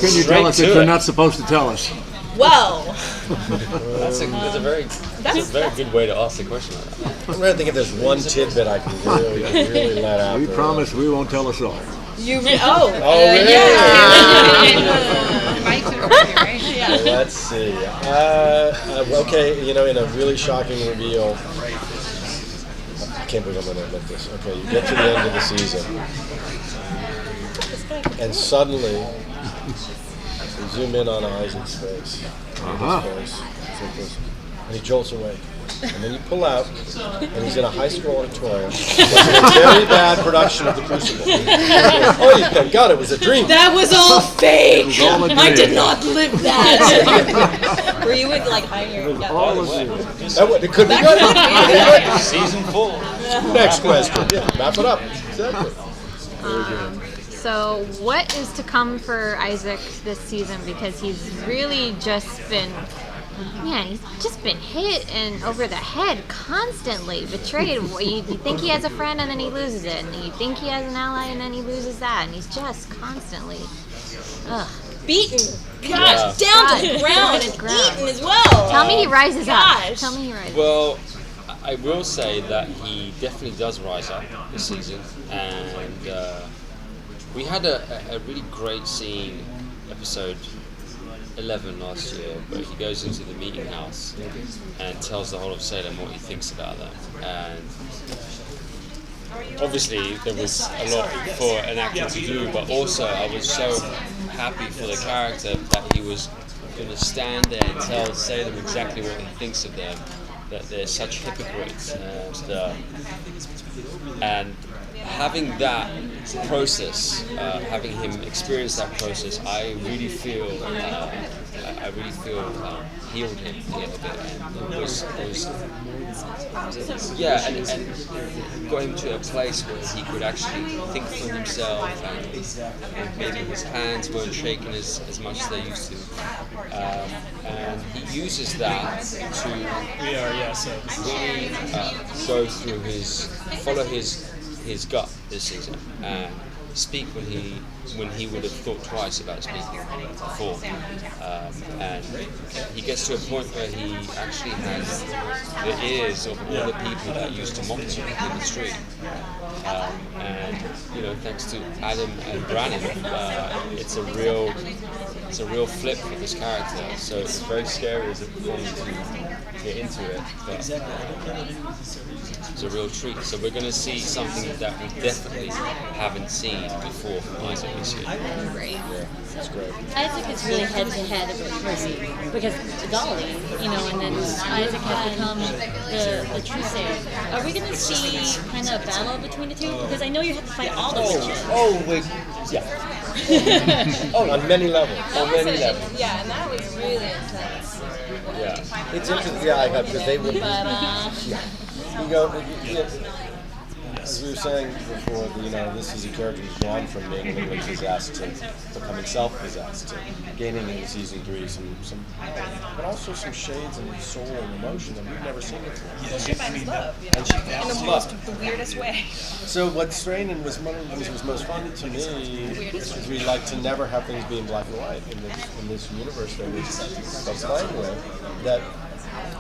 can you tell us that you're not supposed to tell us? Well, That's a very good way to ask the question like that. I'm trying to think if there's one tidbit I can really let out. We there. promise we won't tell us all. Really? Yeah. Let's see. Okay, in a really shocking reveal. I can't believe I'm going to admit this. Okay, you get to the end of the season, and suddenly you zoom in on Isaac's face. And he jolts awake. And then you pull out, and he's in a high school auditorium. It's a very bad production of The Crucible. Oh, thank God, it was a dream. That was all fake. all a dream. I did not live that. Were you with hiding your? Yeah. It could be good. Season 4. Next question. Yeah, wrap it up. Exactly. So what is to come for Isaac this season? Because he's really just been hit and over the head constantly, betrayed. You think he has a friend and then he loses it, and you think he has an ally and then he loses that, and he's just constantly Beaten. Gosh, down to the ground and eaten as well. Tell me he rises Gosh. up. Tell me he rises up. Well, I will say that he definitely does rise up this season, and we had a really great scene, episode 11 last year, where he goes into the meeting house and tells the whole of Salem what he thinks about them. And obviously there was a lot for an actor to do, but also I was so happy for the character that he was going to stand there and tell Salem exactly what he thinks of them, that they're such hypocrites, and having that process, having him experience that process, I really feel healed him a little bit, and it was and got him to a place where he could actually think for himself, and maybe his hands weren't shaking as much as they used to, and he uses that to really go through follow his gut this season, and speak when he would have thought twice about speaking before, and he gets to a point where he actually has the ears of all the people that used to mock him in the street, and thanks to Adam and Brannon, it's a real flip for this character. So it's very scary as a performer to get into it, but it's a real treat. So we're going to see something that we definitely haven't seen before from Isaac this year. Great. Yeah, that's great. Isaac is really head to head with Percy because Dolly, and then Isaac has become the true Sayer. Are we going to see kind of a battle between the two? Because I know you have to fight all the witches. On many levels. Yeah, and that was really intense. Yeah. It's interesting, because they would. As we were saying before, this is a character who's gone from being a little possessed to becoming self-possessed, to gaining in season 3 some, but also some shades and soul and emotion that we've never seen before. Well, she finds love, And she finds the weirdest way. So what's strange and was one of the things that was most fun to me is we like to never have things be in black and white in this universe that we're playing with. That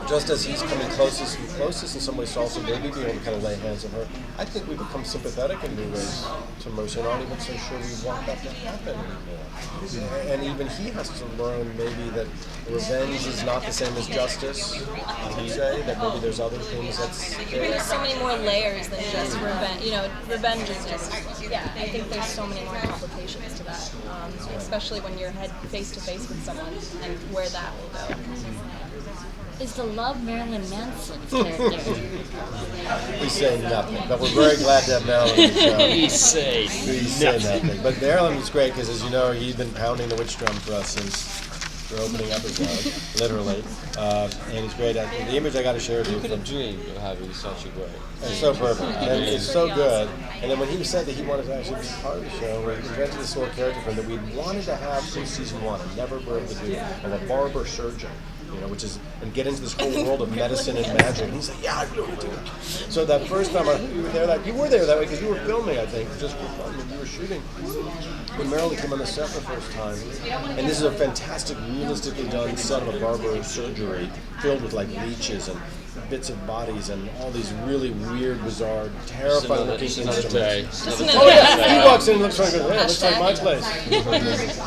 just as he's coming closest and closest, in some ways to also maybe being able to kind of lay hands on her, I think we become sympathetic in new ways to Mercy, and aren't even so sure we want that to happen anymore. And even he has to learn maybe that revenge is not the same as justice. You say that maybe there's other things There's so many more layers than just revenge. Revenge is just, I think there's so many more complications to that, especially when you're face to face with someone and where that will go. Is the love Marilyn Manson's character? We say nothing, but we're very glad to have Marilyn on the show. We say nothing. But Marilyn was great because, as you know, he'd been pounding the witch drum for us since the opening episode, literally. And he's great. The image I got to share with you. Who could have dreamed of having such a great? It's so perfect. And it's so good. And then when he said that he wanted to actually be part of the show, we invented this sort of character for him that we wanted to have since season 1 and never were able to do, of a barber surgeon which is, and get into this whole world of medicine and magic. And he's like, yeah, I really do. So that first time you were there that way because you were filming, I think, just for fun when you were shooting. When Marilyn came on the set the first time, and this is a fantastic, realistically done set of a barber surgery filled with like leeches and bits of bodies and all these really weird, bizarre, terrifying looking instruments. Oh yeah, he walks in and looks around and goes, hey, it looks like my place. He's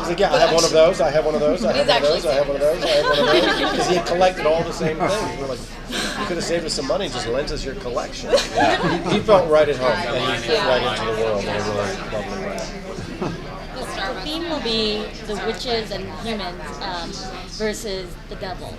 like, yeah, I have one of those, I have one of those, I have one of those, I have one of those, I have one of those. Because he had collected all the same things. We're like, you could have saved us some money and just lent us your collection. Yeah. He felt right at home and he fit right into the world in a really lovely way. The theme will be the witches and humans versus the devil.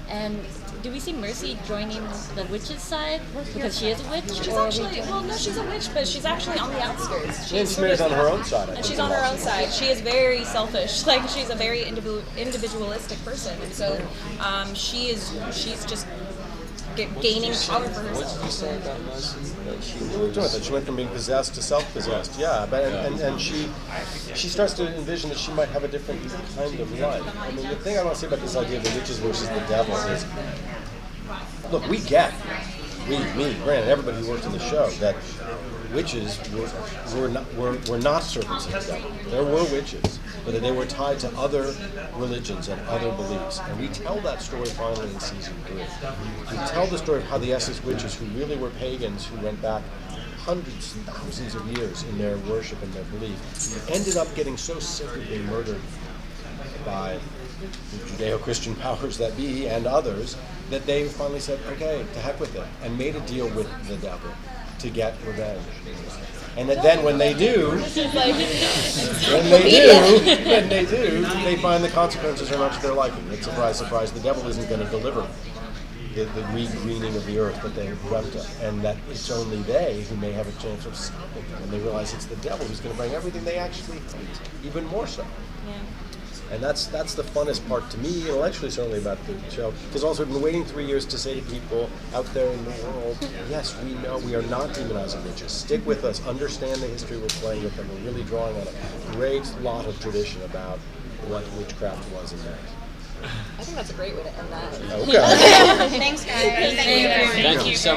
And do we see Mercy joining the witch's side because she is a witch? She's actually, no, she's a witch, but she's actually on the outskirts. And she's on her own side. And she's on her own side. She is very selfish. Like, she's a very individualistic person. And so she's just gaining power for herself. What did you say about Mercy? She went from being possessed to self-possessed. Yeah, but and she starts to envision that she might have a different kind of life. I mean, the thing I want to say about this idea of the witches versus the devils is, look, we get, me, granted, everybody who worked in the show, that witches were not servants of the devil. There were witches, but they were tied to other religions and other beliefs. And we tell that story finally in season 3. We tell the story of how the Essex witches, who really were pagans, who went back hundreds and thousands of years in their worship and their belief, ended up getting so sick of being murdered by the Judeo-Christian powers that be and others, that they finally said, okay, to heck with it, and made a deal with the devil to get revenge. And that then when they do, they find the consequences are much to their liking. And surprise, surprise, the devil isn't going to deliver the re-greening of the earth that they dreamt of, and that it's only they who may have a chance of stopping them. And they realize it's the devil who's going to bring everything they actually hate, even more so. Yeah. And that's the funnest part to me, intellectually certainly, about the show. Because also I've been waiting 3 years to say to people out there in the world, yes, we know we are not demonizing witches. Stick with us, understand the history we're playing with, and we're really drawing on a great lot of tradition about what witchcraft was and meant. I think that's a great way to end that. Okay. Thanks, guys. Thank you so much.